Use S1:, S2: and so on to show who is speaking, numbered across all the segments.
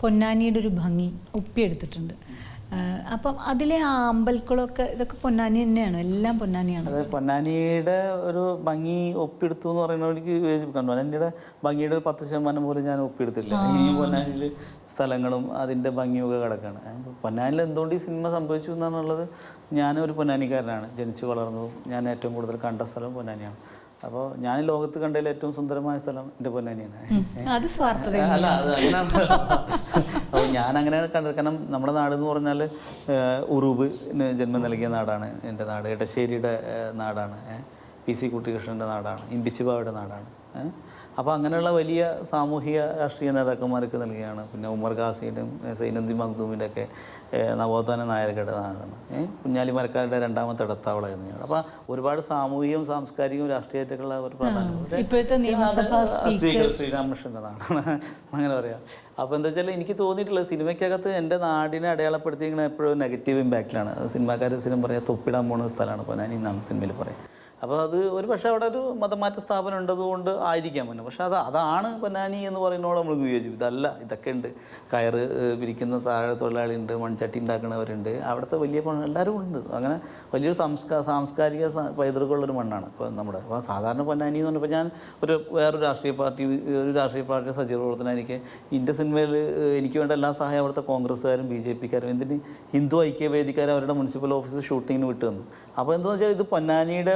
S1: പൊന്നാനിയുടെ ഒരു ഭംഗി ഒപ്പിയെടുത്തിട്ടുണ്ട്. അപ്പം അതിലെ ആ അമ്പൽക്കുളമൊക്കെ ഇതൊക്കെ പൊന്നാനി തന്നെയാണ്, എല്ലാം പൊന്നാനിയാണ്.
S2: അതെ, പൊന്നാനിയുടെ ഒരു ഭംഗി ഒപ്പിയെടുത്തു എന്ന് പറയുന്നത് എനിക്ക് യോജിപ്പിക്കാൻ. പൊന്നാനിയുടെ ഭംഗിയുടെ ഒരു 10% പോലും ഞാൻ ഒപ്പിയെടുത്തില്ല. ഇനിയും പൊന്നാനിയിൽ സ്ഥലങ്ങളും അതിൻ്റെ ഭംഗിയൊക്കെ കിടക്കുകയാണ്. പൊന്നാനിയിൽ എന്തുകൊണ്ട് ഈ സിനിമ സംഭവിച്ചു എന്നാണുള്ളത്, ഞാനൊരു പൊന്നാനിക്കാരനാണ്, ജനിച്ചു വളർന്നതും ഞാൻ ഏറ്റവും കൂടുതൽ കണ്ട സ്ഥലം പൊന്നാനിയാണ്. അപ്പോൾ ഞാൻ ലോകത്ത് കണ്ടതിൽ ഏറ്റവും സുന്ദരമായ സ്ഥലം എൻ്റെ പൊന്നാനിയാണ്. അല്ല, അത് അങ്ങനെയാണ്. അപ്പോൾ ഞാൻ അങ്ങനെയാണ് കണ്ടത്. കാരണം നമ്മുടെ നാടെന്ന് പറഞ്ഞാൽ ഉറൂബിന് ജന്മം നൽകിയ നാടാണ് എൻ്റെ നാട്, എടശ്ശേരിയുടെ നാടാണ്, PC കുട്ടികൃഷ്ണൻ്റെ നാടാണ്, ഇമ്പിച്ചിബാവയുടെ നാടാണ്. അപ്പോൾ അങ്ങനെയുള്ള വലിയ സാമൂഹിക രാഷ്ട്രീയ നേതാക്കന്മാർക്ക് നൽകിയാണ്. പിന്നെ ഉമർ ഖാസിയുടെയും സൈനുദ്ദീൻ മഖ്ദൂമിൻ്റെ ഒക്കെ നവോത്ഥാന നായകരുടെ നാടാണ്. കുഞ്ഞാലിമരക്കാരുടെ രണ്ടാമത്തെ ഇടത്താവളമായിരുന്നു ഞാൻ. അപ്പോൾ ഒരുപാട് സാമൂഹികവും സാംസ്കാരികവും രാഷ്ട്രീയമായിട്ടുള്ള ഒരു പ്രധാന സ്പീക്കർ ശ്രീരാമകൃഷ്ണൻ്റെ നാടാണ്, അങ്ങനെ പറയാം. അപ്പോൾ എന്താ വെച്ചാൽ എനിക്ക് തോന്നിയിട്ടുള്ളത് സിനിമയ്ക്കകത്ത് എൻ്റെ നാടിനെ അടയാളപ്പെടുത്തിയിരിക്കുന്നത് എപ്പോഴും നെഗറ്റീവ് ഇമ്പാക്റ്റിലാണ്. സിനിമാക്കാർ സ്ഥിരം പറയാം തൊപ്പിടാൻ പോകുന്ന സ്ഥലമാണ് പൊന്നാനി എന്നാണ് സിനിമയിൽ പറയാം. അപ്പോൾ അത് ഒരു പക്ഷേ അവിടെ ഒരു മതമാറ്റ സ്ഥാപനം ഉണ്ടതുകൊണ്ട് ആയിരിക്കാം തന്നെ. പക്ഷേ അതാണ് പൊന്നാനി എന്ന് പറയുന്നതോട് നമ്മൾ വിയോജിക്കും. ഇതല്ല, ഇതൊക്കെ ഉണ്ട്. കയറ് വിരിക്കുന്ന താഴെ തൊഴിലാളിയുണ്ട്, മൺചട്ടി ഉണ്ടാക്കുന്നവരുണ്ട്, അവിടുത്തെ വലിയ എല്ലാവരും ഉണ്ട്. അങ്ങനെ വലിയൊരു സാംസ്കാരിക പൈതൃകമുള്ളൊരു മണ്ണാണ് ഇപ്പോൾ നമ്മുടെ. അപ്പോൾ സാധാരണ പൊന്നാനി എന്ന് പറഞ്ഞപ്പോൾ ഞാൻ വേറൊരു രാഷ്ട്രീയ പാർട്ടിയുടെ സജീവ പ്രവർത്തനമായിരിക്കെ ഇന്ത്യ സിനിമയിൽ എനിക്ക് വേണ്ട എല്ലാ സഹായം അവിടുത്തെ കോൺഗ്രസ്സുകാരും BJPക്കാരും എന്തിന് ഹിന്ദു ഐക്യവേദിക്കാരും അവരുടെ മുനിസിപ്പൽ ഓഫീസ് ഷൂട്ടിങ്ങിന് വിട്ടു തന്നു. അപ്പോൾ എന്താണെന്ന് വെച്ചാൽ ഇത് പൊന്നാനിയുടെ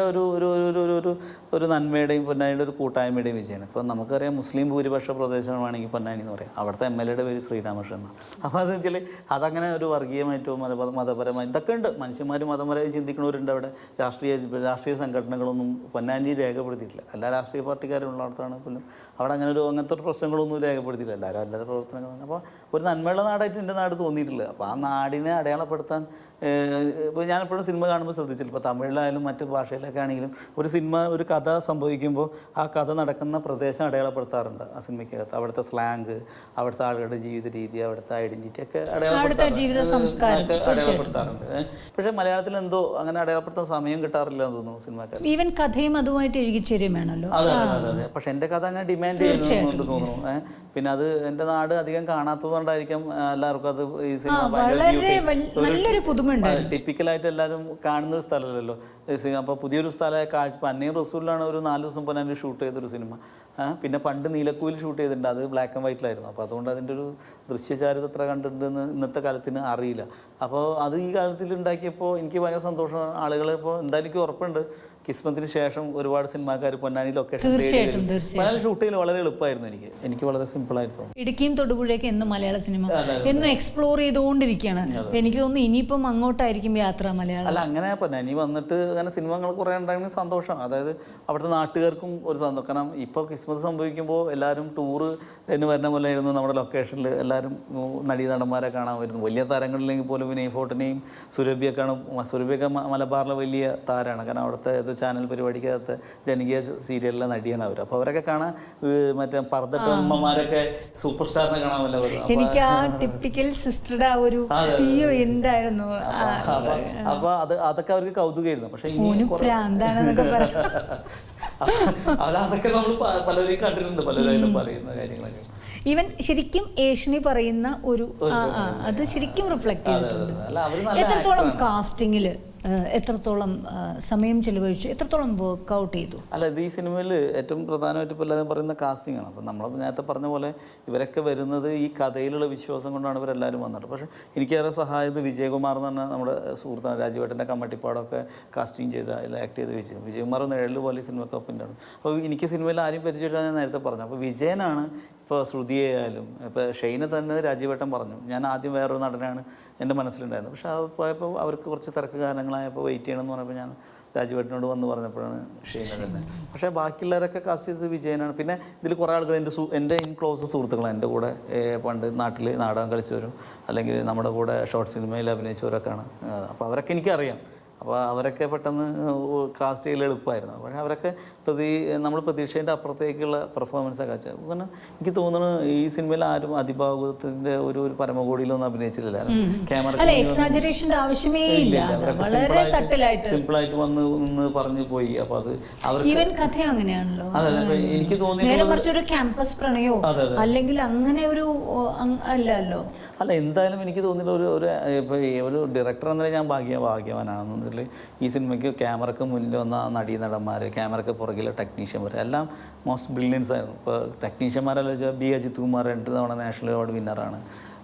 S2: ഒരു നന്മയുടെയും പൊന്നാനിയുടെ ഒരു കൂട്ടായ്മയുടെയും വിജയമാണ്. ഇപ്പോൾ നമുക്കറിയാം മുസ്ലിം ഭൂരിപക്ഷ പ്രദേശമാണെങ്കിൽ പൊന്നാനി എന്ന് പറയാം, അവിടുത്തെ MLAയുടെ പേര് ശ്രീരാമകൃഷ്ണൻ എന്നാണ്. അപ്പോൾ അതെന്ന് വെച്ചാൽ അതങ്ങനെ ഒരു വർഗീയമായിട്ടോ മതപരമായി ഇതൊക്കെ ഉണ്ട്. മനുഷ്യന്മാർ മതപരമായി ചിന്തിക്കുന്നവരുണ്ട് അവിടെ. രാഷ്ട്രീയ സംഘടനകളൊന്നും പൊന്നാനി രേഖപ്പെടുത്തിയിട്ടില്ല. എല്ലാ രാഷ്ട്രീയ പാർട്ടിക്കാരും ഉള്ളിടത്താണ് പോലും അവിടെ അങ്ങനത്തെ ഒരു പ്രശ്നങ്ങളൊന്നും രേഖപ്പെടുത്തിയില്ല. എല്ലാവരും പ്രവർത്തനങ്ങളും. അപ്പോൾ ഒരു നന്മയുള്ള നാടായിട്ട് എൻ്റെ നാട് തോന്നിയിട്ടില്ല. അപ്പോൾ ആ നാടിനെ അടയാളപ്പെടുത്താൻ ഇപ്പോൾ ഞാനെപ്പോഴും സിനിമ കാണുമ്പോൾ ശ്രദ്ധിച്ചില്ല, ഇപ്പോൾ തമിഴിലായാലും മറ്റ് ഭാഷയിലൊക്കെ ആണെങ്കിലും ഒരു കഥ സംഭവിക്കുമ്പോൾ ആ കഥ നടക്കുന്ന പ്രദേശം അടയാളപ്പെടുത്താറുണ്ട് ആ സിനിമയ്ക്കകത്ത്. അവിടുത്തെ സ്ലാങ്, അവിടുത്തെ ആളുകളുടെ ജീവിത രീതി, അവിടുത്തെ ഐഡൻറ്റിറ്റി ഒക്കെ അടയാളപ്പെടുത്താറുണ്ട്. പക്ഷേ മലയാളത്തിൽ എന്തോ അങ്ങനെ അടയാളപ്പെടുത്താൻ സമയം കിട്ടാറില്ല എന്ന് തോന്നുന്നു സിനിമാക്കാർ.
S1: ഈവൻ കഥയും അതുമായിട്ട് എഴുകിച്ചേരുമാണല്ലോ.
S2: അതെ അതെ അതെ. പക്ഷെ എൻ്റെ കഥ അങ്ങനെ ഡിമാൻഡ് ചെയ്യുന്നുണ്ട് തോന്നുന്നു. പിന്നെ അത് എൻ്റെ നാട് അധികം കാണാത്തതുകൊണ്ടായിരിക്കും എല്ലാവർക്കും അത് ഈ സിനിമ ടിപ്പിക്കലായിട്ട് എല്ലാവരും കാണുന്ന ഒരു സ്ഥലമല്ലല്ലോ. അപ്പോൾ പുതിയൊരു സ്ഥലമായ കാഴ്ച. ഇപ്പോൾ അന്നയും റസൂലിലാണ് ഒരു 4 ദിവസം പൊന്നാനി ഷൂട്ട് ചെയ്തൊരു സിനിമ. പിന്നെ പണ്ട് നീലക്കുയിൽ ഷൂട്ട് ചെയ്തിട്ടുണ്ട്, അത് ബ്ലാക്ക് ആൻഡ് വൈറ്റിലായിരുന്നു. അപ്പോൾ അതുകൊണ്ട് അതിൻ്റെ ഒരു ദൃശ്യചാരുത എത്ര കണ്ടിട്ടുണ്ടെന്ന് ഇന്നത്തെ കാലത്തിന് അറിയില്ല. അപ്പോൾ അത് ഈ കാലത്തിൽ ഉണ്ടാക്കിയപ്പോൾ എനിക്ക് ഭയങ്കര സന്തോഷമാണ്. ആളുകൾ ഇപ്പോൾ എന്തായാലും എനിക്ക് ഉറപ്പുണ്ട് കിസ്മത്തിന് ശേഷം ഒരുപാട് സിനിമാക്കാർ പൊന്നാനി ലൊക്കേഷൻ പൊന്നാനി ഷൂട്ട് ചെയ്യൽ വളരെ എളുപ്പമായിരുന്നു. എനിക്ക് വളരെ സിമ്പിളായിരുന്നു.
S1: ഇടുക്കിയും തൊടുപുഴയൊക്കെ എന്നും മലയാള സിനിമ എന്നും എക്സ്പ്ലോർ ചെയ്തുകൊണ്ടിരിക്കുകയാണ്. എനിക്ക് തോന്നുന്നു ഇനിയിപ്പം അങ്ങോട്ടായിരിക്കും യാത്ര മലയാളം.
S2: അല്ല, അങ്ങനെ പൊന്നാനി വന്നിട്ട് അങ്ങനെ സിനിമകൾ കുറേ ഉണ്ടായിരുന്ന സന്തോഷം. അതായത് അവിടുത്തെ നാട്ടുകാർക്കും ഒരു സന്തോഷം. കാരണം ഇപ്പോൾ ക്രിസ്മസ് സംഭവിക്കുമ്പോൾ എല്ലാവരും ടൂറ് എന്ന് വരുന്ന പോലെ ആയിരുന്നു നമ്മുടെ ലൊക്കേഷനിൽ. എല്ലാവരും നടീനടന്മാരെ കാണാൻ വരുന്നു. വലിയ താരങ്ങളില്ലെങ്കിൽ പോലും വിനയ് ഫോർട്ടിനെയും സുരഭിയൊക്കെയാണ്. സുരഭിയൊക്കെ മലബാറിലെ വലിയ താരമാണ്. കാരണം അവിടുത്തെ ചാനൽ പരിപാടിക്കകത്ത് ജനകീയ സീരിയലിലെ നടിയാണ് അവർ. അപ്പോൾ അവരൊക്കെ കാണാൻ മറ്റേ പർദ്ദട്ട അമ്മമാരൊക്കെ സൂപ്പർ സ്റ്റാറിനെ കാണാമല്ലോ.
S1: എനിക്ക് ആ ടിപ്പിക്കൽ സിസ്റ്ററുടെ ആ ഒരു എന്തായിരുന്നു.
S2: അപ്പോൾ അതൊക്കെ അവർക്ക് കൗതുകമായിരുന്നു. പക്ഷേ അതൊക്കെ നമ്മൾ പലരെയും കണ്ടിട്ടുണ്ട്, പലരും പറയുന്ന കാര്യങ്ങളൊക്കെ.
S1: ഈവൻ ശരിക്കും ഏഷ്യനി പറയുന്ന ഒരു അത് ശരിക്കും റിഫ്ലക്ട് ചെയ്തിട്ടുണ്ട്. എത്രത്തോളം കാസ്റ്റിങ്ങില് എത്രത്തോളം സമയം ചെലവഴിച്ചു, എത്രത്തോളം വർക്ക്ഔട്ട് ചെയ്തു?
S2: അല്ല, ഇത് ഈ സിനിമയിൽ ഏറ്റവും പ്രധാനമായിട്ട് ഇപ്പോൾ എല്ലാവരും പറയുന്ന കാസ്റ്റിംഗ് ആണ്. അപ്പോൾ നമ്മൾ നേരത്തെ പറഞ്ഞ പോലെ ഇവരൊക്കെ വരുന്നത് ഈ കഥയിലുള്ള വിശ്വാസം കൊണ്ടാണ് ഇവരെല്ലാവരും വന്നത്. പക്ഷേ എനിക്കേറെ സഹായത് വിജയകുമാർ എന്ന് പറഞ്ഞാൽ നമ്മുടെ സുഹൃത്താണ്. രാജുവേട്ടൻ്റെ കമ്മട്ടിപ്പാടൊക്കെ കാസ്റ്റിംഗ് ചെയ്ത ആക്ട് ചെയ്ത് വിജയകുമാർ നിഴല് പോലെ സിനിമക്കൊപ്പിൻ്റെയാണ്. അപ്പോൾ എനിക്ക് സിനിമയിൽ ആരും പരിചയപ്പെട്ടാൽ ഞാൻ നേരത്തെ പറഞ്ഞു. അപ്പോൾ വിജയനാണ്. ഇപ്പോൾ ശ്രുതിയായാലും ഇപ്പോൾ ഷെയ്നെ തന്നെ രാജീവേട്ടൻ പറഞ്ഞു. ഞാൻ ആദ്യം വേറൊരു നടനാണ് എൻ്റെ മനസ്സിലുണ്ടായിരുന്നത്. പക്ഷേ അത് പോയപ്പോൾ അവർക്ക് കുറച്ച് തിരക്ക് കാരണങ്ങളായപ്പോൾ വെയിറ്റ് ചെയ്യണമെന്ന് പറഞ്ഞപ്പോൾ ഞാൻ രാജുവേട്ടനോട് വന്ന് പറഞ്ഞപ്പോഴാണ് ഷെയ്നെ തന്നെ. പക്ഷേ ബാക്കിയുള്ളവരൊക്കെ കാസ്റ്റ് ചെയ്തത് വിജയനാണ്. പിന്നെ ഇതിൽ കുറേ ആളുകൾ എൻ്റെ ക്ലോസ് സുഹൃത്തുക്കളാണ്. എൻ്റെ കൂടെ പണ്ട് നാട്ടിൽ നാടകം കളിച്ചവരും അല്ലെങ്കിൽ നമ്മുടെ കൂടെ ഷോർട്ട് സിനിമയിൽ അഭിനയിച്ചവരൊക്കെയാണ്. അപ്പോൾ അവരൊക്കെ എനിക്കറിയാം. അപ്പോൾ അവരൊക്കെ പെട്ടെന്ന് കാസ്റ്റ് ചെയ്യൽ എളുപ്പമായിരുന്നു. പക്ഷേ അവരൊക്കെ നമ്മൾ പ്രതീക്ഷേൻ്റെ അപ്പുറത്തേക്കുള്ള പെർഫോമൻസൊക്കെ വെച്ചാൽ കാരണം എനിക്ക് തോന്നുന്നു ഈ സിനിമയിൽ ആരും അതിഭാഗത്തിൻ്റെ ഒരു പരമകോടിയിലൊന്നും അഭിനയിച്ചിട്ടില്ല. ക്യാമറ
S1: ആവശ്യമേ ഇല്ല, വളരെ
S2: സിമ്പിളായിട്ട് വന്ന് നിന്ന് പറഞ്ഞു പോയി. അപ്പോൾ അത്
S1: അവർക്ക് കഥ അങ്ങനെയാണല്ലോ.
S2: അതെ, എനിക്ക് തോന്നിയിട്ടുള്ളത്
S1: ഒരു ക്യാമ്പസ് പ്രണയോ അല്ലെങ്കിൽ അങ്ങനെ ഒരു അല്ലല്ലോ.
S2: അല്ല, എന്തായാലും എനിക്ക് തോന്നിയിട്ട് ഒരു ഡയറക്ടർ എന്നതിൽ ഞാൻ ഭാഗ്യവാനാണെന്ന്. ഈ സിനിമയ്ക്ക് ക്യാമറക്ക് മുന്നിൽ വന്ന നടീനടന്മാർ, ക്യാമറക്ക് പുറകിലെ ടെക്നീഷ്യന്മാർ എല്ലാം മോസ്റ്റ് ബ്രില്യൻസ് ആയിരുന്നു. ഇപ്പോൾ ടെക്നീഷ്യന്മാരെല്ലാം വെച്ചാൽ ബി അജിത് കുമാർ 2 തവണ നാഷണൽ അവാർഡ് വിന്നറാണ്.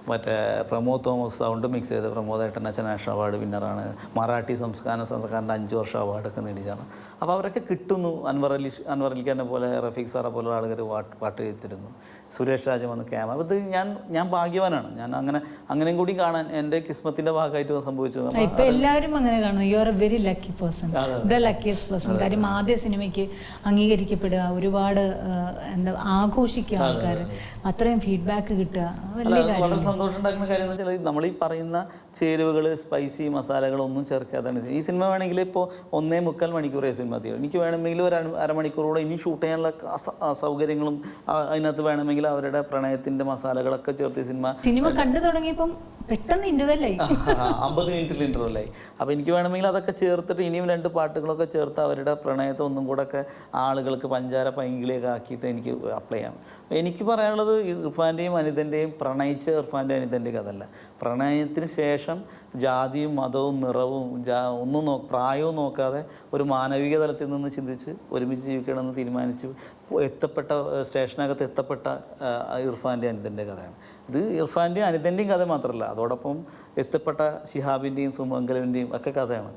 S2: മറ്റേ പ്രമോദ് തോമസ് സൗണ്ട് മിക്സ് ചെയ്ത് പ്രമോദ് ഏട്ടനച്ച നാഷണൽ അവാർഡ് വിന്നറാണ്. മറാഠി സംസ്കാര സർക്കാരിൻ്റെ 5 വർഷം അവാർഡൊക്കെ നേടിച്ചാണ്. അപ്പോൾ അവരൊക്കെ കിട്ടുന്നു. അൻവർ അലിഖാനെ പോലെ, റഫീഖ് സാറെ പോലെ ആളുകൾ പാട്ട് എഴുതിയിരുന്നു. സുരേഷ് രാജ വന്ന് ക്യാമറ. ഇത് ഞാൻ ഭാഗ്യവാനാണ്. ഞാൻ അങ്ങനെയും കൂടി കാണാൻ എൻ്റെ കിസ്മത്തിൻ്റെ ഭാഗമായിട്ട് സംഭവിച്ചത്.
S1: ഇപ്പം എല്ലാവരും അങ്ങനെ കാണുന്നു. You are A very lucky person, the luckiest person. കാര്യം ആദ്യ സിനിമയ്ക്ക് അംഗീകരിക്കപ്പെടുക, ഒരുപാട് ആഘോഷിക്കുക, ആൾക്കാർ അത്രയും ഫീഡ്ബാക്ക് കിട്ടുക, വലിയ
S2: വളരെ സന്തോഷം ഉണ്ടാക്കുന്ന കാര്യം എന്ന് വെച്ചാൽ നമ്മൾ ഈ പറയുന്ന ചേരുവകൾ, സ്പൈസി മസാലകളൊന്നും ചേർക്കാതാണ് ഈ സിനിമ. വേണമെങ്കിൽ ഇപ്പോൾ 1.25 മണിക്കൂറേ സിനിമ തീരും. എനിക്ക് വേണമെങ്കിൽ ഒരു അരമണിക്കൂറോടെ ഇനി ഷൂട്ട് ചെയ്യാനുള്ള സൗകര്യങ്ങളും അതിനകത്ത് വേണമെങ്കിൽ അവരുടെ പ്രണയത്തിന്റെ മസാലകളൊക്കെ ചേർത്ത് സിനിമ
S1: കണ്ടു തുടങ്ങിയപ്പം പെട്ടെന്ന് ഇന്റർവെല്ലായി,
S2: 50 മിനിറ്റിൽ ഇന്റർവെല്ലായി. അപ്പോൾ എനിക്ക് വേണമെങ്കിൽ അതൊക്കെ ചേർത്തിട്ട് ഇനിയും 2 പാട്ടുകളൊക്കെ ചേർത്ത് അവരുടെ പ്രണയത്തെ ഒന്നും കൂടെ ഒക്കെ ആളുകൾക്ക് പഞ്ചാര പൈങ്കിളിയൊക്കെ ആക്കിയിട്ട് എനിക്ക് അപ്ലൈ ചെയ്യാം. എനിക്ക് പറയാനുള്ളത് ഇർഫാൻ്റെയും അനിതൻ്റെയും പ്രണയിച്ച ഇർഫാൻ്റെ അനിതൻ്റെയും കഥയല്ല. പ്രണയത്തിന് ശേഷം ജാതിയും മതവും നിറവും ഒന്നും പ്രായവും നോക്കാതെ ഒരു മാനവിക തലത്തിൽ നിന്ന് ചിന്തിച്ച് ഒരുമിച്ച് ജീവിക്കണമെന്ന് തീരുമാനിച്ച് സ്റ്റേഷനകത്ത് എത്തപ്പെട്ട ഇർഫാൻ്റെ അനിതൻ്റെ കഥയാണ്. ഇത് ഇർഫാൻ്റെയും അനിതൻ്റെയും കഥ മാത്രമല്ല, അതോടൊപ്പം എത്തപ്പെട്ട ശിഹാബിൻ്റെയും സുമംഗലൻ്റെയും ഒക്കെ കഥയാണ്.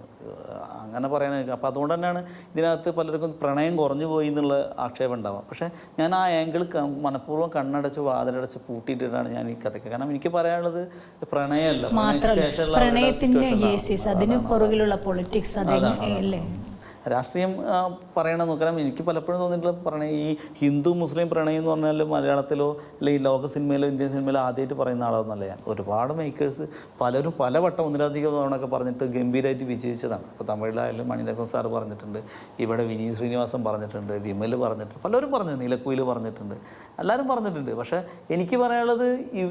S2: അങ്ങനെ പറയാൻ. അപ്പോൾ അതുകൊണ്ട് തന്നെയാണ് ഇതിനകത്ത് പലർക്കും പ്രണയം കുറഞ്ഞു പോയി എന്നുള്ള ആക്ഷേപം ഉണ്ടാവാം. പക്ഷേ ഞാൻ ആ ആംഗിൾ മനഃപൂർവ്വം കണ്ണടച്ച് വാതിലടച്ച് പൂട്ടിയിട്ടിട്ടാണ് ഞാൻ ഈ കഥയ്ക്ക്. കാരണം എനിക്ക് പറയാനുള്ളത് പ്രണയമല്ല,
S1: അതിന് പുറകിലുള്ള പൊളിറ്റിക്സ് അല്ലേ
S2: രാഷ്ട്രീയം പറയണമെന്ന് നോക്കണം. എനിക്ക് പലപ്പോഴും തോന്നിയിട്ടുള്ള പ്രണയം ഈ ഹിന്ദു മുസ്ലിം പ്രണയം എന്ന് പറഞ്ഞാൽ മലയാളത്തിലോ അല്ലെങ്കിൽ ലോക സിനിമയിലോ ഇന്ത്യൻ സിനിമയിലോ ആദ്യമായിട്ട് പറയുന്ന ആളൊന്നുമല്ല ഞാൻ. ഒരുപാട് മേക്കേഴ്സ് പലരും പലവട്ടം ഒന്നിലധികം തവണയൊക്കെ പറഞ്ഞിട്ട് ഗംഭീരമായിട്ട് വിജയിച്ചതാണ്. ഇപ്പോൾ തമിഴിലായാലും മണിരത്നം സാർ പറഞ്ഞിട്ടുണ്ട്, ഇവിടെ വിനീത് ശ്രീനിവാസൻ പറഞ്ഞിട്ടുണ്ട്, വിമൽ പറഞ്ഞിട്ടുണ്ട്, പലരും പറഞ്ഞിട്ടുണ്ട്, നീലക്കുയിൽ പറഞ്ഞിട്ടുണ്ട്, എല്ലാവരും പറഞ്ഞിട്ടുണ്ട്. പക്ഷേ എനിക്ക് പറയാനുള്ളത് ഈ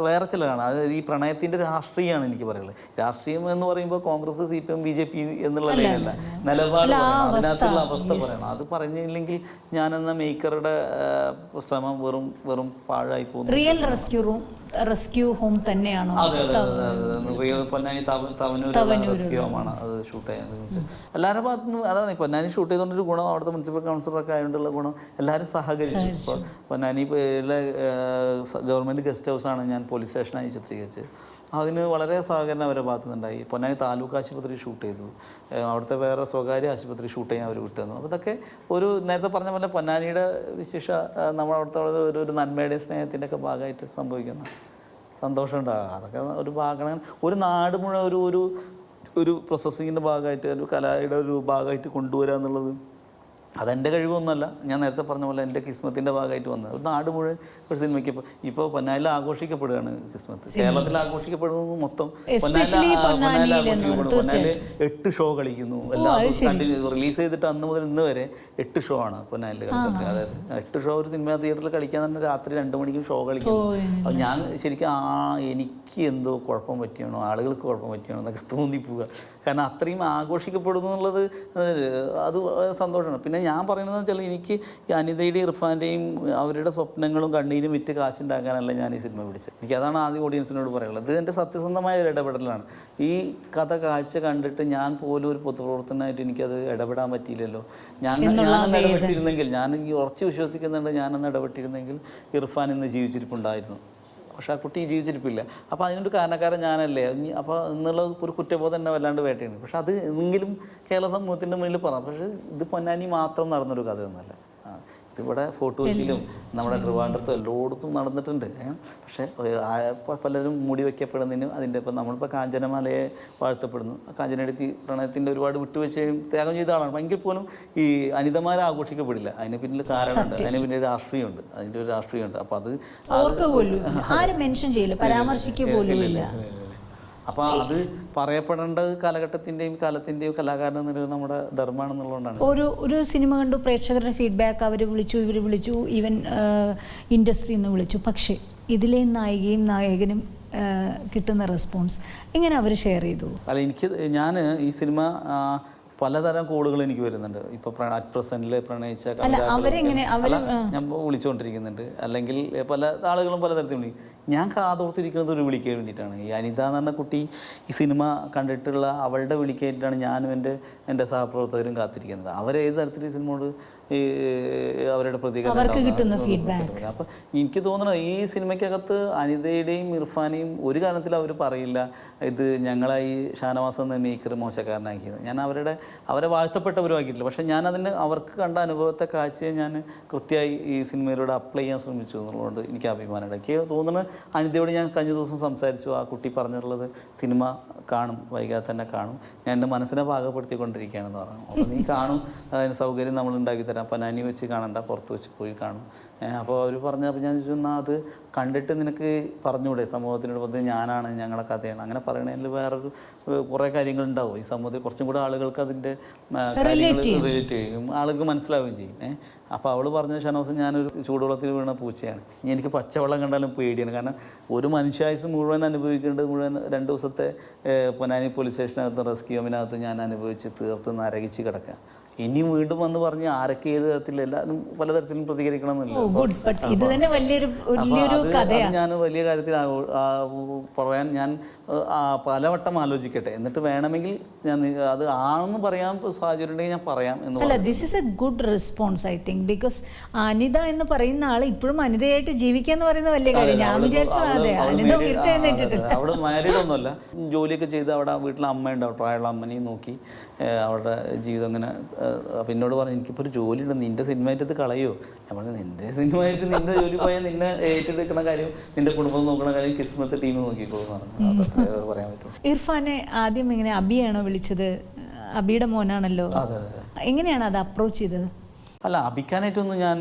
S2: വേറെ ചിലരാണ്. അതായത് ഈ പ്രണയത്തിൻ്റെ രാഷ്ട്രീയമാണ് എനിക്ക് പറയുള്ളത്. രാഷ്ട്രീയം എന്ന് പറയുമ്പോൾ കോൺഗ്രസ്, CPM, BJP എന്നുള്ള ലൈനല്ല, നിലപാട് പറയണം, അതിനകത്തുള്ള അവസ്ഥ പറയണം. അത് പറഞ്ഞില്ലെങ്കിൽ ഞാനെന്ന മേക്കറുടെ ശ്രമം വെറും പാഴായി പോകുന്നു.
S1: റിയൽ റെസ്ക്യൂ ഹോം തന്നെയാണോ?
S2: അതെ, റിയൽ പൊന്നാനി തവനൂർ റെസ്ക്യൂ ഹോമാണ് അത് ഷൂട്ട് ചെയ്യാൻ. എല്ലാവരുടെ ഭാഗത്തുനിന്നും അതാണ്. പൊന്നാനി ഷൂട്ട് ചെയ്തുകൊണ്ടൊരു ഗുണം, അവിടുത്തെ മുനിസിപ്പൽ കൗൺസിലറൊക്കെ ആയതുകൊണ്ടുള്ള ഗുണം, എല്ലാവരും സഹകരിച്ചു. ഇപ്പോൾ പൊന്നാനി ഗവൺമെൻറ് ഗസ്റ്റ് ഹൗസാണ് ഞാൻ പോലീസ് സ്റ്റേഷനായി ചിത്രീകരിച്ചത്. അതിന് വളരെ സഹകരണം അവരുടെ ഭാഗത്തുനിന്നുണ്ടായി. പൊന്നാനി താലൂക്ക് ആശുപത്രി ഷൂട്ട് ചെയ്തു, അവിടുത്തെ വേറെ സ്വകാര്യ ആശുപത്രി ഷൂട്ട് ചെയ്യാൻ അവർ വിട്ടുതന്നു. അപ്പോൾ ഇതൊക്കെ ഒരു നേരത്തെ പറഞ്ഞ പോലെ പൊന്നാനിയുടെ വിശേഷ നമ്മളവിടുത്തെ ഒരു നന്മയുടെയും സ്നേഹത്തിൻ്റെ ഒക്കെ ഭാഗമായിട്ട് സംഭവിക്കുന്ന സന്തോഷമുണ്ടാകുക. അതൊക്കെ ഒരു ഭാഗമാണ്. ഒരു നാട് മുഴുവൻ ഒരു പ്രോസസ്സിങ്ങിൻ്റെ ഭാഗമായിട്ട്, ഒരു കലയുടെ ഒരു ഭാഗമായിട്ട് കൊണ്ടുവരിക എന്നുള്ളത് അതെൻ്റെ കഴിവൊന്നുമല്ല. ഞാൻ നേരത്തെ പറഞ്ഞ പോലെ എൻ്റെ കിസ്മത്തിൻ്റെ ഭാഗമായിട്ട് വന്നത്. ഒരു നാട് മുഴുവൻ ഒരു സിനിമയ്ക്ക് ഇപ്പോൾ പൊന്നാനിയിൽ ആഘോഷിക്കപ്പെടുകയാണ് കിസ്മത്ത്. കേരളത്തിൽ ആഘോഷിക്കപ്പെടുന്നത് മൊത്തം പൊന്നാനിയിൽ ആഘോഷിക്കപ്പെടുന്നു. പൊന്നാനിൽ 8 ഷോ കളിക്കുന്നു. എല്ലാവരും കണ്ടിന്യൂ റിലീസ് ചെയ്തിട്ട് അന്ന് മുതൽ ഇന്ന് വരെ 8 ഷോ ആണ് പൊന്നാനിയിൽ കളിച്ചിട്ട്. അതായത് 8 ഷോ ഒരു സിനിമ തിയേറ്ററിൽ കളിക്കാൻ തന്നെ രാത്രി 2 മണിക്കും ഷോ കളിക്കുന്നു. അപ്പോൾ ഞാൻ ശരിക്കും എനിക്ക് എന്തോ കുഴപ്പം പറ്റിയാണോ, ആളുകൾക്ക് കുഴപ്പം പറ്റിയാണോ എന്നൊക്കെ തോന്നിപ്പോവുക. കാരണം അത്രയും ആഘോഷിക്കപ്പെടുന്നു എന്നുള്ളത് അത് സന്തോഷമാണ്. പിന്നെ ഞാൻ പറയുന്നത് വെച്ചാൽ എനിക്ക് ഈ അനിതയുടെയും ഇർഫാൻ്റെയും അവരുടെ സ്വപ്നങ്ങളും കണ്ണീരും വിറ്റ് കാശുണ്ടാക്കാനല്ല ഞാൻ ഈ സിനിമ പിടിച്ചത്. എനിക്കതാണ് ആദ്യം ഓഡിയൻസിനോട് പറയാനുള്ളത്. ഇത് എൻ്റെ സത്യസന്ധമായ ഒരു ഇടപെടലാണ്. ഈ കഥ കാഴ്ച കണ്ടിട്ട് ഞാൻ പോലും ഒരു പൊതുപ്രവർത്തനമായിട്ട് എനിക്കത് ഇടപെടാൻ പറ്റിയില്ലല്ലോ. ഞാനന്ന് ഇടപെട്ടിരുന്നെങ്കിൽ, ഞാൻ ഉറച്ച് വിശ്വസിക്കുന്നുണ്ട്, ഞാനന്ന് ഇടപെട്ടിരുന്നെങ്കിൽ ഇർഫാൻ ഇന്ന് ജീവിച്ചിരിപ്പുണ്ടായിരുന്നു. പക്ഷെ ആ കുട്ടി ജീവിച്ചിരിപ്പില്ല. അപ്പോൾ അതിനൊരു കാരണക്കാരൻ ഞാനല്ലേ. അപ്പോൾ എന്നുള്ള ഒരു കുറ്റബോധം തന്നെ വല്ലാണ്ട് വേട്ടയാണ്. പക്ഷെ അത് എങ്കിലും കേരള സമൂഹത്തിൻ്റെ മുന്നിൽ പറയാം. പക്ഷേ ഇത് പൊന്നാനി മാത്രം നടന്നൊരു കഥയൊന്നുമല്ല. ഇതിവിടെ ഫോർട്ട് കൊച്ചിയിലും നമ്മുടെ ട്രിവാൻഡ്രത്തും എല്ലായിടത്തും നടന്നിട്ടുണ്ട്. പക്ഷേ പലരും മൂടി വയ്ക്കപ്പെടുന്നതിനും അതിൻ്റെ ഇപ്പം നമ്മളിപ്പോൾ കാഞ്ചനമാലയെ വാഴ്ത്തപ്പെടുന്നു. കാഞ്ചനയുടെ പ്രണയത്തിൻ്റെ ഒരുപാട് വിട്ടുവെച്ചും ത്യാഗം ചെയ്ത ആളാണ്. എങ്കിൽ പോലും ഈ അനിതമാരെ ആഘോഷിക്കപ്പെടില്ല. അതിന് പിന്നിൽ കാരണമുണ്ട്, അതിന് പിന്നിൽ രാഷ്ട്രീയമുണ്ട്, അതിൻ്റെ ഒരു രാഷ്ട്രീയമുണ്ട്. അപ്പോൾ അത്
S1: ആരും മെൻഷൻ ചെയ്യില്ല, പരാമർശിക്കുക പോലും ഇല്ല.
S2: അപ്പോൾ അത് പറയപ്പെടേണ്ടത് കാലഘട്ടത്തിൻ്റെയും കാലത്തിൻ്റെയും കലാകാരൻ എന്നുള്ളത് നമ്മുടെ ധർമ്മമാണെന്നുള്ളതുകൊണ്ടാണ്.
S1: ഒരു സിനിമ കണ്ടു, പ്രേക്ഷകരുടെ ഫീഡ്ബാക്ക് അവർ വിളിച്ചു, ഇവർ വിളിച്ചു, ഈവൻ ഇൻഡസ്ട്രിയിൽ നിന്ന് വിളിച്ചു. പക്ഷേ ഇതിലെ നായികയും നായകനും കിട്ടുന്ന റെസ്പോൺസ് എങ്ങനെ അവർ ഷെയർ ചെയ്തു?
S2: അല്ല, ഞാൻ ഈ സിനിമ പലതരം കോളുകൾ എനിക്ക് വരുന്നുണ്ട്. ഇപ്പോൾ അറ്റ് പ്രസൻറ്റിൽ പ്രണയിച്ച ഞാൻ വിളിച്ചുകൊണ്ടിരിക്കുന്നുണ്ട്. അല്ലെങ്കിൽ പല ആളുകളും പലതരത്തിൽ വിളിക്കും. ഞാൻ കാതോർത്തിരിക്കുന്നത് ഒരു വിളിക്കാൻ വേണ്ടിയിട്ടാണ്. ഈ അനിത എന്ന് പറഞ്ഞ കുട്ടി ഈ സിനിമ കണ്ടിട്ടുള്ള അവളുടെ വിളിക്കായിട്ടാണ് ഞാനും എൻ്റെ സഹപ്രവർത്തകരും കാത്തിരിക്കുന്നത്. അവരേത് തരത്തിൽ ഈ സിനിമയോട് ഈ അവരുടെ പ്രതികരണം. അപ്പം എനിക്ക് തോന്നുന്നത് ഈ സിനിമയ്ക്കകത്ത് അനിതയുടെയും ഇർഫാനെയും ഒരു കാരണത്തിൽ അവർ പറയില്ല ഇത് ഞങ്ങളെ ഈ ഷാനവാസ് എന്ന മേക്കർ മോശക്കാരനാക്കിയത്. ഞാൻ അവരെ വാഴ്ത്തപ്പെട്ടവരുമാക്കിയിട്ടില്ല. പക്ഷേ ഞാനതിന് അവർക്ക് കണ്ട അനുഭവത്തെ കാഴ്ചയെ ഞാൻ കൃത്യമായി ഈ സിനിമയിലൂടെ അപ്ലൈ ചെയ്യാൻ ശ്രമിച്ചു എന്നുള്ളതുകൊണ്ട് എനിക്ക് അഭിമാനമുണ്ട്. എനിക്ക് തോന്നുന്നത് അനിതയോട് ഞാൻ കഴിഞ്ഞ ദിവസം സംസാരിച്ചു. ആ കുട്ടി പറഞ്ഞിട്ടുള്ളത് സിനിമ കാണും, വൈകാതെ തന്നെ കാണും, ഞാൻ എൻ്റെ മനസ്സിനെ പാകപ്പെടുത്തിക്കൊണ്ടിരിക്കുകയാണെന്ന് പറഞ്ഞു. അപ്പോൾ നീ കാണും, അതിന് സൗകര്യം നമ്മൾ ഉണ്ടാക്കി തരാം, പനാനി വെച്ച് കാണണ്ട, പുറത്ത് വെച്ച് പോയി കാണും. അപ്പോൾ അവർ പറഞ്ഞപ്പോൾ ഞാൻ ചോദിച്ചു, എന്നാൽ അത് കണ്ടിട്ട് നിനക്ക് പറഞ്ഞുകൂടെ സമൂഹത്തിനോട് പറഞ്ഞ് ഞാനാണ്, ഞങ്ങളുടെ കഥയാണ്, അങ്ങനെ പറയണതിൽ വേറൊരു കുറേ കാര്യങ്ങളുണ്ടാവും. ഈ സമൂഹത്തിൽ കുറച്ചും കൂടെ ആളുകൾക്ക് അതിൻ്റെ കാര്യങ്ങൾ റിലേറ്റ് ചെയ്യും, ആളുകൾക്ക് മനസ്സിലാവുകയും ചെയ്യും. അപ്പോൾ അവൾ പറഞ്ഞ ഷാനവാസ് ഞാനൊരു ചൂടുവെള്ളത്തിൽ വീണ പൂച്ചയാണ്, ഇനി എനിക്ക് പച്ചവെള്ളം കണ്ടാലും പേടിയാണ്. കാരണം ഒരു മനുഷ്യായുസ് മുഴുവൻ അനുഭവിക്കേണ്ടത് മുഴുവൻ 2 ദിവസത്തെ പൊന്നാനി പോലീസ് സ്റ്റേഷനകത്ത് റെസ്ക്യൂ ഹോമിനകത്ത് ഞാൻ അനുഭവിച്ച് തീർത്ത് നരകിച്ച് കിടക്കുക. ഇനിയും വീണ്ടും വന്ന് പറഞ്ഞ് ആരൊക്കെ ഏത് തരത്തിൽ എല്ലാവരും പലതരത്തിലും പ്രതികരിക്കണമെന്നില്ല. ഞാൻ വലിയ കാര്യത്തിൽ പറയാൻ ഞാൻ പലവട്ടം ആലോചിക്കട്ടെ, എന്നിട്ട് വേണമെങ്കിൽ ഞാൻ അത് ആണെന്ന് പറയാൻ സാഹചര്യം ഉണ്ടെങ്കിൽ ഞാൻ പറയാം എന്ന്.
S1: അല്ല, this is a good response I think. Because Anitha എന്ന് പറയുന്ന ആൾ ഇപ്പോഴും അനിതയായിട്ട് ജീവിക്കാന്ന് പറയുന്ന വലിയ കാര്യം. ഞാൻ വിചാരിച്ചു
S2: അവിടെ മാരീഡ് ഒന്നുമല്ല, ജോലിയൊക്കെ ചെയ്ത് അവിടെ വീട്ടിലെ അമ്മയുണ്ടാവും, പ്രായമുള്ള അമ്മനെയും നോക്കി അവളുടെ ജീവിതം ഇങ്ങനെ. പിന്നോട് പറഞ്ഞു, എനിക്കിപ്പോൾ ഒരു ജോലി ഉണ്ട്, നിൻ്റെ സിനിമയായിട്ട് ഇത് കളയോ? ഞാൻ പറഞ്ഞു, നിൻ്റെ സിനിമയായിട്ട് നിൻ്റെ ജോലി പോയാൽ നിന്നെ ഏറ്റെടുക്കുന്ന കാര്യം, നിൻ്റെ കുടുംബം നോക്കുന്ന കാര്യം കിസ്മത്ത് ടീം നോക്കിക്കോളൂ എന്ന് പറഞ്ഞു. പറയാൻ പറ്റും.
S1: ഇർഫാനെ ആദ്യം ഇങ്ങനെ അബിയാണോ വിളിച്ചത്? അബിയുടെ മോനാണല്ലോ. എങ്ങനെയാണ് അത് അപ്രോച്ച് ചെയ്തത്?
S2: അല്ല, അബിക്കാനായിട്ടൊന്നും ഞാൻ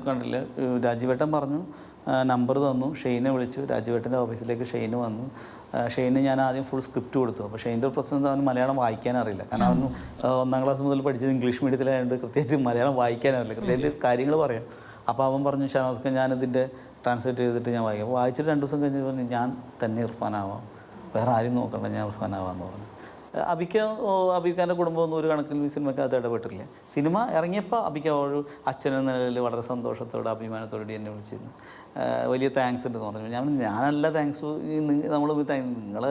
S2: കണ്ടില്ല. രാജീവേട്ടൻ പറഞ്ഞു, നമ്പർ തന്നു, ഷെയ്നെ വിളിച്ചു. രാജീവേട്ടൻ്റെ ഓഫീസിലേക്ക് ഷെയ്ന് വന്നു. ഷെയ്ന് ഞാൻ ആദ്യം ഫുൾ സ്ക്രിപ്റ്റ് കൊടുത്തു. അപ്പോൾ ഷെയ്ൻ്റെ ഒരു പ്രശ്നം അവന് മലയാളം വായിക്കാൻ അറിയില്ല. കാരണം അവന് 1ാം ക്ലാസ് മുതൽ പഠിച്ചത് ഇംഗ്ലീഷ് മീഡിയത്തിലായതുകൊണ്ട് കൃത്യമായിട്ട് മലയാളം വായിക്കാനറിയില്ല, കൃത്യമായിട്ട് കാര്യങ്ങൾ പറയാം. അപ്പോൾ അവൻ പറഞ്ഞു, ഷാനവാസ്ക്ക് ഞാനിതിൻ്റെ ട്രാൻസ്ലേറ്റ് ചെയ്തിട്ട് ഞാൻ വായിക്കാം. വായിച്ചിട്ട് 2 ദിവസം കഴിഞ്ഞ് പറഞ്ഞു, ഞാൻ തന്നെ ഇർഫാനാവാം, വേറെ ആരും നോക്കണ്ട, ഞാൻ ഇർഫാനാവാമെന്ന് പറഞ്ഞു. അബിക്കാൻ്റെ കുടുംബമൊന്നും ഒരു കണക്കിൽ ഈ സിനിമയ്ക്കകത്ത് ഇടപെട്ടില്ല. സിനിമ ഇറങ്ങിയപ്പോൾ അബിക്ക ഒരു അച്ഛനെന്ന നിലയിൽ വളരെ സന്തോഷത്തോടെ അഭിമാനത്തോടെ എന്നെ വിളിച്ചിരുന്നു. വലിയ താങ്ക്സ് ഉണ്ടെന്ന് പറഞ്ഞു. ഞാനല്ല താങ്ക്സ്, നിങ്ങൾ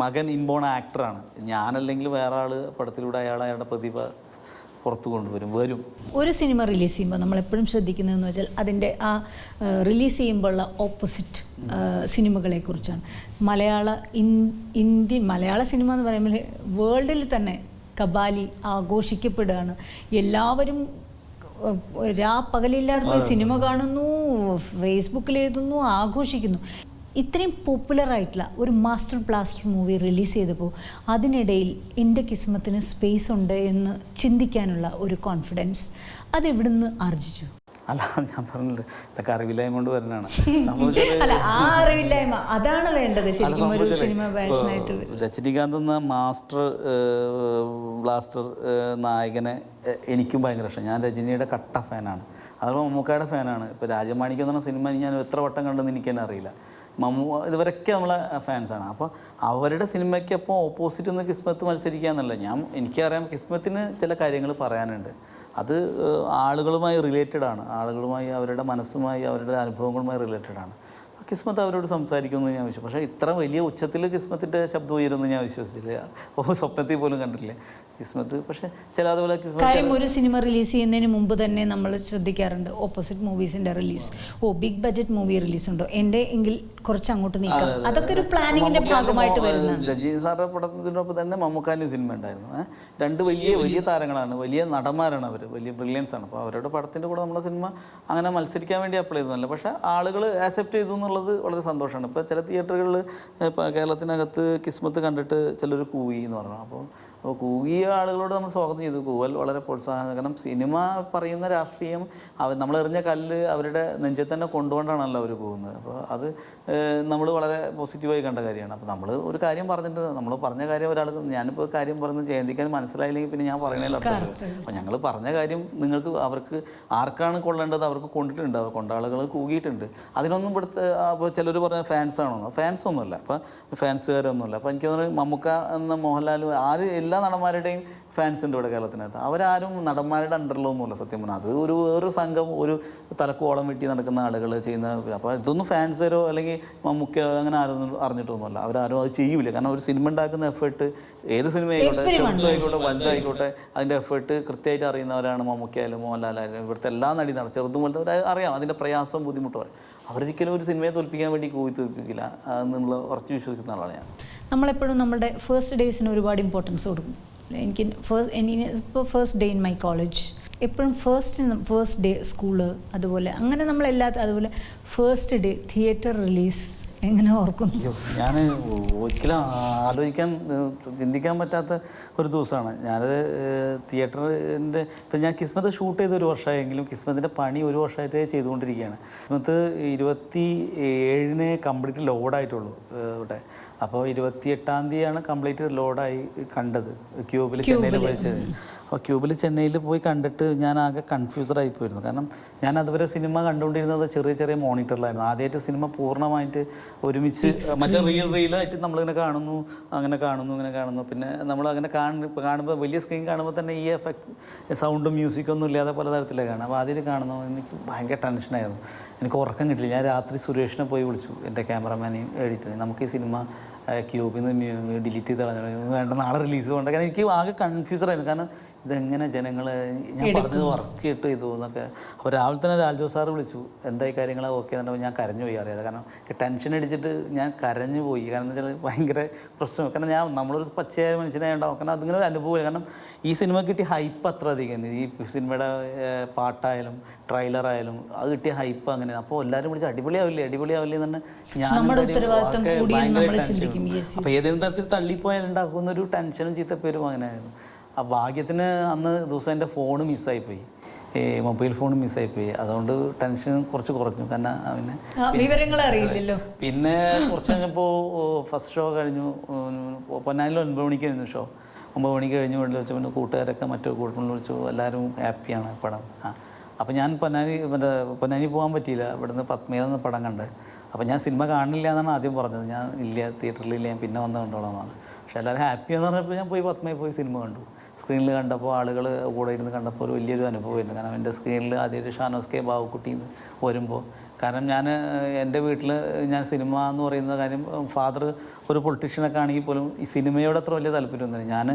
S2: മകൻ ഇൻബോൺ ആക്ടറാണ്, ഞാനല്ലെങ്കിൽ വേറെ ആൾ പടത്തിലൂടെ അയാളുടെ പ്രതിഭ പുറത്തു വരും. ഒരു
S1: സിനിമ റിലീസ് ചെയ്യുമ്പോൾ നമ്മളെപ്പോഴും ശ്രദ്ധിക്കുന്നതെന്ന് വെച്ചാൽ അതിൻ്റെ ആ റിലീസ് ചെയ്യുമ്പോഴുള്ള ഓപ്പോസിറ്റ് സിനിമകളെക്കുറിച്ചാണ്. മലയാള സിനിമ എന്ന് പറയുമ്പോൾ വേൾഡിൽ തന്നെ കബാലി ആഘോഷിക്കപ്പെടുകയാണ്. എല്ലാവരും പകലില്ലാതെ സിനിമ കാണുന്നു, ഫേസ്ബുക്കിൽ എഴുതുന്നു, ആഘോഷിക്കുന്നു. ഇത്രയും പോപ്പുലറായിട്ടുള്ള ഒരു മാസ്റ്റർ ബ്ലാസ്റ്റർ മൂവി റിലീസ് ചെയ്തപ്പോൾ അതിനിടയിൽ എൻ്റെ കിസ്മത്തിന് സ്പേസ് ഉണ്ട് എന്ന് ചിന്തിക്കാനുള്ള ഒരു കോൺഫിഡൻസ് അതെവിടുന്ന് ആർജിച്ചു?
S2: അല്ല, ഞാൻ പറഞ്ഞില്ല, ഇതൊക്കെ അറിവില്ലായ്മ കൊണ്ട് വരുന്നതാണ്.
S1: അല്ല, ആ അറിവില്ലായ്മ അതാണ് വേണ്ടത് ശരിക്കും ഒരു സിനിമ പാഷനായിട്ട്.
S2: രജനികാന്ത് എന്ന മാസ്റ്റർ ബ്ലാസ്റ്റർ നായകനെ എനിക്കും ഭയങ്കര ഇഷ്ടം. ഞാൻ രജനിയുടെ കട്ട ഫാനാണ്, അതുപോലെ മമ്മൂക്കയുടെ ഫാനാണ്. ഇപ്പോൾ രാജമാണിക്യം എന്ന് പറഞ്ഞ സിനിമ ഞാൻ എത്ര വട്ടം കണ്ടെന്ന് എനിക്ക് തന്നെ അറിയില്ല. ഇവരൊക്കെ നമ്മളെ ഫാൻസാണ്. അപ്പോൾ അവരുടെ സിനിമയ്ക്കൊപ്പം ഓപ്പോസിറ്റ് നിന്ന് കിസ്മത്ത് മത്സരിക്കുക എന്നല്ല. എനിക്കറിയാം കിസ്മത്തിന് ചില കാര്യങ്ങൾ പറയാനുണ്ട്, അത് ആളുകളുമായി റിലേറ്റഡ് ആണ്, ആളുകളുമായി അവരുടെ മനസ്സുമായി അവരുടെ അനുഭവങ്ങളുമായി റിലേറ്റഡ് ആണ്. കിസ്മത്ത് അവരോട് സംസാരിക്കുമെന്ന് ഞാൻ വിശ്വസിച്ചു. പക്ഷേ ഇത്ര വലിയ ഉച്ചത്തിൽ കിസ്മത്തിൻ്റെ ശബ്ദം ഉയരുമെന്ന് ഞാൻ വിശ്വസിച്ചില്ല, സ്വപ്നത്തിൽ പോലും കണ്ടിട്ടില്ല കിസ്മത്ത്. പക്ഷേ ചില അതുപോലെ
S1: കാര്യം ഒരു സിനിമ റിലീസ് ചെയ്യുന്നതിന് മുമ്പ് തന്നെ നമ്മൾ ശ്രദ്ധിക്കാറുണ്ട് ഓപ്പോസിറ്റ് മൂവീസിൻ്റെ release. Big budget movie release ഉണ്ടോ എൻ്റെ എങ്കിൽ കുറച്ച് അങ്ങോട്ട് നീക്കാം, അതൊക്കെ ഒരു പ്ലാനിങ്ങിൻ്റെ ഭാഗമായിട്ട് വരുന്നത്.
S2: രജനി സാറിൻ്റെ പടത്തിനൊപ്പം തന്നെ മമ്മൂക്കാൻ്റെ സിനിമ ഉണ്ടായിരുന്നു. 2 വലിയ താരങ്ങളാണ്, വലിയ നടന്മാരാണ് അവർ, വലിയ ബ്രില്യൻസ് ആണ്. അപ്പോൾ അവരുടെ പടത്തിൻ്റെ കൂടെ നമ്മുടെ സിനിമ അങ്ങനെ മത്സരിക്കാൻ വേണ്ടി അപ്ലൈ ചെയ്തതല്ല. പക്ഷേ ആളുകൾ ആക്സെപ്റ്റ് ചെയ്തു എന്നുള്ളത് വളരെ സന്തോഷമാണ്. ഇപ്പോൾ ചില തിയേറ്ററുകളിൽ ഇപ്പോൾ കേരളത്തിനകത്ത് കിസ്മത്ത് കണ്ടിട്ട് ചിലർ കൂവി എന്ന് പറഞ്ഞു. അപ്പോൾ അപ്പോൾ കൂകിയ ആളുകളോട് നമ്മൾ സ്വാഗതം ചെയ്തു. കൂവൽ വളരെ പ്രോത്സാഹനം. കാരണം സിനിമ പറയുന്ന രാഷ്ട്രീയം നമ്മൾ എറിഞ്ഞ കല്ല് അവരുടെ നെഞ്ചിൽ തന്നെ കൊണ്ടുകൊണ്ടാണല്ലോ അവർ പോകുന്നത്. അപ്പോൾ അത് നമ്മൾ വളരെ പോസിറ്റീവായി കണ്ട കാര്യമാണ്. അപ്പോൾ നമ്മൾ ഒരു കാര്യം പറഞ്ഞിട്ട് നമ്മൾ പറഞ്ഞ കാര്യം ഞാനിപ്പോൾ കാര്യം പറയുന്നത് ജയന്തിക്കാൻ മനസ്സിലായില്ലെങ്കിൽ പിന്നെ ഞാൻ പറയണതിൽ അർത്ഥമില്ല. അപ്പോൾ ഞങ്ങൾ പറഞ്ഞ കാര്യം നിങ്ങൾക്ക് അവർക്ക് ആർക്കാണ് കൊള്ളേണ്ടത് അവർക്ക് കൊണ്ടിട്ടുണ്ട്, കൊണ്ട ആളുകൾ കൂകിയിട്ടുണ്ട്. അതിനൊന്നും ഇവിടുത്തെ അപ്പോൾ ചിലർ പറഞ്ഞ ഫാൻസാണോ, ഫാൻസൊന്നുമല്ല. അപ്പോൾ ഫാൻസുകാരൊന്നുമില്ല. അപ്പോൾ എനിക്ക് തോന്നുന്നത് മമ്മൂക്ക എന്ന മോഹൻലാൽ എല്ലാ നടന്മാരുടെയും ഫാൻസ് ഉണ്ട് ഇവിടെ കേരളത്തിനകത്ത്. അവരാരും നടന്മാരുടെ അണ്ടറിലൊന്നുമില്ല സത്യം പറഞ്ഞാൽ. അത് ഒരു സംഘം ഒരു തലക്കോളം വെട്ടി നടക്കുന്ന ആളുകൾ ചെയ്യുന്ന. അപ്പോൾ ഇതൊന്നും ഫാൻസരോ അല്ലെങ്കിൽ മമ്മൂക്ക അങ്ങനെ ആരും അറിഞ്ഞിട്ടൊന്നുമല്ല. അവരാരും അത് ചെയ്യൂല. കാരണം ഒരു സിനിമ ഉണ്ടാക്കുന്ന എഫേർട്ട് ഏത് സിനിമ ആയിക്കോട്ടെ, ചെറുതായിക്കോട്ടെ വലുതായിക്കോട്ടെ, അതിൻ്റെ എഫേർട്ട് കൃത്യമായിട്ട് അറിയുന്നവരാണ് മമ്മൂക്കയായാലും മോഹൻലാലായാലും. ഇവിടുത്തെ എല്ലാ നടിയാണ് ചെറുതും വലുതും അറിയാം അതിൻ്റെ പ്രയാസവും ബുദ്ധിമുട്ടും. അവരൊരിക്കലും ഒരു സിനിമയെ തോൽപ്പിക്കാൻ വേണ്ടി കൂവി തോൽപ്പിക്കില്ല എന്നുള്ള ഉറച്ചു വിശ്വസിക്കുന്ന ആളാണ് ഞാൻ.
S1: നമ്മളെപ്പോഴും നമ്മുടെ ഫസ്റ്റ് ഡേയ്സിന് ഒരുപാട് ഇമ്പോർട്ടൻസ് കൊടുക്കും. എനിക്ക് ഇപ്പോൾ first day in my college എപ്പോഴും ഫസ്റ്റ് ഡേ സ്കൂള്, അതുപോലെ അങ്ങനെ അതുപോലെ ഫസ്റ്റ് ഡേ തിയേറ്റർ റിലീസ് എങ്ങനെ ഓർക്കുന്നു?
S2: ഞാൻ ഒരിക്കലും ചിന്തിക്കാൻ പറ്റാത്ത ഒരു ദിവസമാണ്. ഞാനത് തിയേറ്ററിൻ്റെ ഇപ്പം ഞാൻ കിസ്മത്ത് ഷൂട്ട് ചെയ്ത് 1 വർഷമായെങ്കിലും കിസ്മത്തിൻ്റെ പണി 1 വർഷമായിട്ട് ചെയ്തുകൊണ്ടിരിക്കുകയാണ്. കിസ്മത്ത് 27 കംപ്ലീറ്റ് ലോഡായിട്ടുള്ളൂ ഇവിടെ. അപ്പോൾ 28-ാം തീയതിയാണ് കംപ്ലീറ്റ് ലോഡായി കണ്ടത് ക്യൂബിൽ ചെന്നൈയിൽ പോയി. അപ്പോൾ ക്യൂബിൽ ചെന്നൈയിൽ പോയി കണ്ടിട്ട് ഞാൻ ആകെ കൺഫ്യൂസ്ഡായി പോയിരുന്നു. കാരണം ഞാൻ അതുവരെ സിനിമ കണ്ടുകൊണ്ടിരുന്നത് ചെറിയ മോണിറ്ററിലായിരുന്നു. ആദ്യമായിട്ട് സിനിമ പൂർണ്ണമായിട്ട് ഒരുമിച്ച് മറ്റേ റീലായിട്ട് നമ്മളിങ്ങനെ കാണുന്നു, ഇങ്ങനെ കാണുന്നു. പിന്നെ നമ്മൾ അങ്ങനെ കാണുമ്പോൾ വലിയ സ്ക്രീൻ കാണുമ്പോൾ തന്നെ ഈ എഫക്ട്സ് സൗണ്ടും മ്യൂസിക്കൊന്നും ഇല്ലാതെ പല തരത്തിലേ കാണാം. അപ്പോൾ ആദ്യം കാണുമ്പോൾ എനിക്ക് ഭയങ്കര ടെൻഷനായിരുന്നു. എനിക്ക് ഉറക്കം കിട്ടില്ല. ഞാൻ രാത്രി സുരേഷിനെ പോയി വിളിച്ചു, എൻ്റെ ക്യാമറമാനെയും എഡിറ്ററിനെയും. നമുക്ക് ഈ സിനിമ ക്യൂബിൽ നിന്ന് ഡിലീറ്റ് ചെയ്ത് കളഞ്ഞു, വേണ്ട നാളെ റിലീസ് പോകണ്ട. കാരണം എനിക്ക് ആകെ കൺഫ്യൂസറായിരുന്നു. കാരണം ഇതെങ്ങനെ ജനങ്ങൾ ഞാൻ പറഞ്ഞത് വർക്ക് ചെയ്തു എന്നൊക്കെ. അപ്പോൾ രാവിലെ തന്നെ ലാൽജോ സാറ് വിളിച്ചു, എന്തായി കാര്യങ്ങൾ ഓക്കെ എന്നുണ്ടെങ്കിൽ ഞാൻ കരഞ്ഞു പോയി അറിയാതെ. കാരണം ടെൻഷൻ അടിച്ചിട്ട് ഞാൻ കരഞ്ഞു പോയി. കാരണം എന്ന് വെച്ചാൽ ഭയങ്കര പ്രശ്നം. കാരണം നമ്മളൊരു പച്ചയായ മനുഷ്യനായിട്ടുണ്ടാവും. കാരണം അതിങ്ങനെ ഒരു അനുഭവമില്ല. കാരണം ഈ സിനിമ കിട്ടിയ ഹൈപ്പ് അത്ര അധികം. ഈ സിനിമയുടെ പാട്ടായാലും ട്രെയിലറായാലും അത് കിട്ടിയ ഹൈപ്പ് അങ്ങനെയാണ്. അപ്പോൾ എല്ലാവരും വിളിച്ച് അടിപൊളിയാവില്ലേ തന്നെ ഞാൻ ഭയങ്കര ടെൻഷൻ. അപ്പോൾ ഏതെങ്കിലും തരത്തിൽ തള്ളിപ്പോയാൽ ഉണ്ടാക്കുന്ന ഒരു ടെൻഷനും ചീത്തപ്പേരും അങ്ങനെയായിരുന്നു. ആ ഭാഗ്യത്തിന് അന്ന് ദിവസം എൻ്റെ ഫോണ് മിസ്സായിപ്പോയി, മൊബൈൽ ഫോൺ മിസ്സായിപ്പോയി. അതുകൊണ്ട് ടെൻഷൻ കുറച്ച് കുറഞ്ഞു. കാരണം
S1: വിവരങ്ങൾ അറിയില്ലല്ലോ.
S2: പിന്നെ കുറച്ച് കഴിഞ്ഞപ്പോൾ ഫസ്റ്റ് ഷോ കഴിഞ്ഞു. പൊന്നാനിൽ 9 മണിക്കായിരുന്നു ഷോ. 9 മണിക്ക് കഴിഞ്ഞ് വീട്ടിൽ വെച്ചു. പിന്നെ കൂട്ടുകാരൊക്കെ മറ്റു കൂട്ടുകളിൽ വിളിച്ചു. എല്ലാവരും ഹാപ്പിയാണ് പടം. അപ്പോൾ ഞാൻ പൊന്നാനി പോകാൻ പറ്റിയില്ല. ഇവിടുന്ന് പത്മേന്ന് പടം കണ്ട്. അപ്പോൾ ഞാൻ സിനിമ കാണില്ല എന്നാണ് ആദ്യം പറഞ്ഞത്. ഞാൻ ഇല്ല, തിയേറ്ററിലില്ല, ഞാൻ പിന്നെ വന്ന് കണ്ടോളാമെന്നാണ്. പക്ഷേ എല്ലാവരും ഹാപ്പിയെന്ന് പറഞ്ഞപ്പോൾ ഞാൻ പത്മയിൽ പോയി സിനിമ കണ്ടു. സ്ക്രീനിൽ കണ്ടപ്പോൾ ആളുകൾ കൂടെ ഇരുന്ന് കണ്ടപ്പോൾ ഒരു വലിയൊരു അനുഭവമായിരുന്നു. കാരണം എൻ്റെ സ്ക്രീനിൽ ആദ്യമായിട്ട് ഷാനോസ് കെ ബാവുക്കുട്ടിന്ന് വരുമ്പോൾ, കാരണം എൻ്റെ വീട്ടിൽ ഞാൻ സിനിമ എന്ന് പറയുന്ന കാര്യം, ഫാദർ ഒരു പൊളിറ്റീഷ്യനൊക്കെ ആണെങ്കിൽ പോലും ഈ സിനിമയോട് അത്ര വലിയ താല്പര്യമൊന്നുമില്ല. ഞാൻ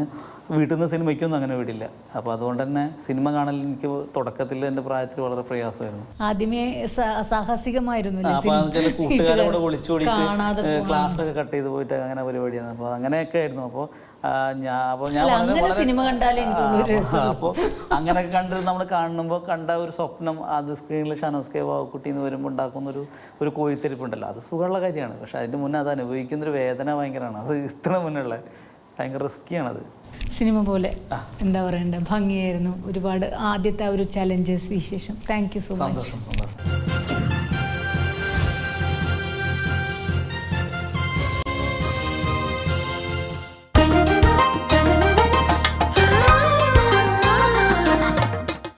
S2: വീട്ടിൽ നിന്ന് സിനിമയ്ക്കൊന്നും അങ്ങനെ വിടില്ല. അപ്പോൾ അതുകൊണ്ട് തന്നെ സിനിമ കാണൽ എനിക്ക് തുടക്കത്തിൽ എൻ്റെ പ്രായത്തിൽ വളരെ പ്രയാസമായിരുന്നു.
S1: ആദ്യമേ സാഹസികമായിരുന്നു.
S2: അപ്പോൾ ചില കൂട്ടുകാരെ കൂടെ വിളിച്ചോടിയിട്ട് ക്ലാസ്സൊക്കെ കട്ട് ചെയ്ത് പോയിട്ട് അങ്ങനെ പരിപാടിയാണ്. അപ്പോൾ അങ്ങനെയൊക്കെ ആയിരുന്നു. അപ്പോൾ ഞാൻ അപ്പോൾ അങ്ങനെയൊക്കെ കണ്ട് നമ്മൾ കാണുമ്പോൾ കണ്ട ഒരു സ്വപ്നം, അത് സ്ക്രീനിൽ ഷാനോസ് കെ ബാവുക്കുട്ടി എന്ന് വരുമ്പോൾ ഉണ്ടാക്കുന്ന ഒരു കോഴിത്തെരിപ്പുണ്ടല്ലോ, അത് സുഖമുള്ള കാര്യമാണ്. പക്ഷെ അതിൻ്റെ മുന്നേ അത് അനുഭവിക്കുന്നൊരു വേദന ഭയങ്കരമാണ്. അത് ഇത്ര മുന്നുള്ള ഭയങ്കര റിസ്ക്കിയാണത്.
S1: സിനിമ പോലെ എന്താ പറയണ്ടേ, ഭംഗിയായിരുന്നു. ഒരുപാട് ആദ്യത്തെ ഒരു ചലഞ്ചസ് വിശേഷം. Thank you so much.